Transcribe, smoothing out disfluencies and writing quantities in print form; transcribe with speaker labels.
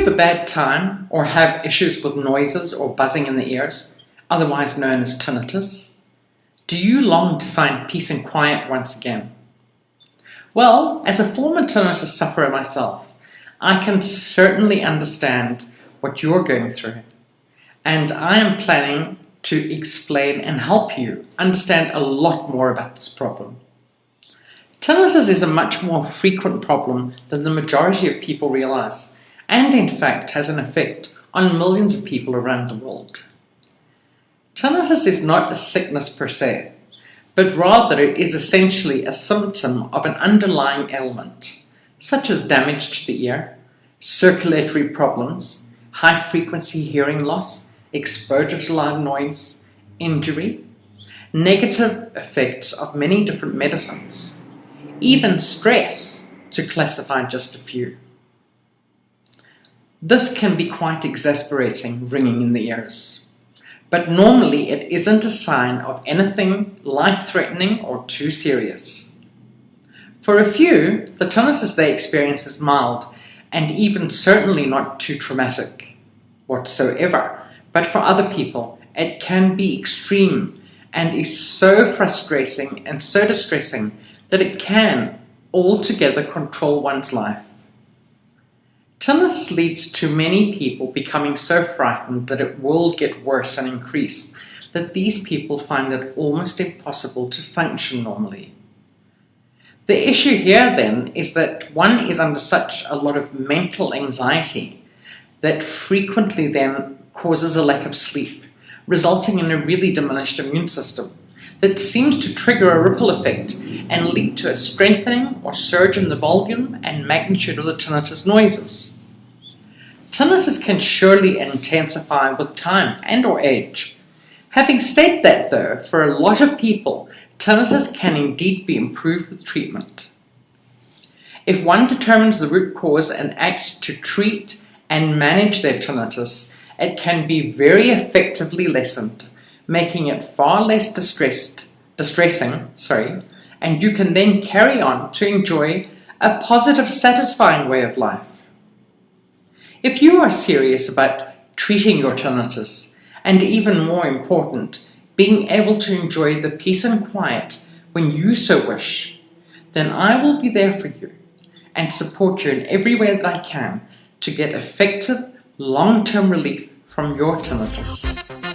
Speaker 1: have a bad time or have issues with noises or buzzing in the ears, otherwise known as tinnitus? Do you long to find peace and quiet once again? Well, as a former tinnitus sufferer myself, I can certainly understand what you're going through, and I am planning to explain and help you understand a lot more about this problem. Tinnitus is a much more frequent problem than the majority of people realize, and in fact has an effect on millions of people around the world. Tinnitus is not a sickness per se, but rather it is essentially a symptom of an underlying ailment, such as damage to the ear, circulatory problems, high-frequency hearing loss, exposure to loud noise, injury, negative effects of many different medicines, even stress, to classify just a few. This can be quite exasperating, ringing in the ears, but normally it isn't a sign of anything life-threatening or too serious. For a few, the tinnitus they experience is mild and even certainly not too traumatic whatsoever, but for other people it can be extreme and is so frustrating and so distressing that it can altogether control one's life. Tinnitus leads to many people becoming so frightened that it will get worse and increase, that these people find it almost impossible to function normally. The issue here then is that one is under such a lot of mental anxiety that frequently then causes a lack of sleep, resulting in a really diminished immune system that seems to trigger a ripple effect and lead to a strengthening or surge in the volume and magnitude of the tinnitus noises. Tinnitus can surely intensify with time and or age. Having said that though, for a lot of people, tinnitus can indeed be improved with treatment. If one determines the root cause and acts to treat and manage their tinnitus, it can be very effectively lessened, making it far less distressing, and you can then carry on to enjoy a positive, satisfying way of life. If you are serious about treating your tinnitus, and even more important, being able to enjoy the peace and quiet when you so wish, then I will be there for you and support you in every way that I can to get effective, long-term relief from your tinnitus.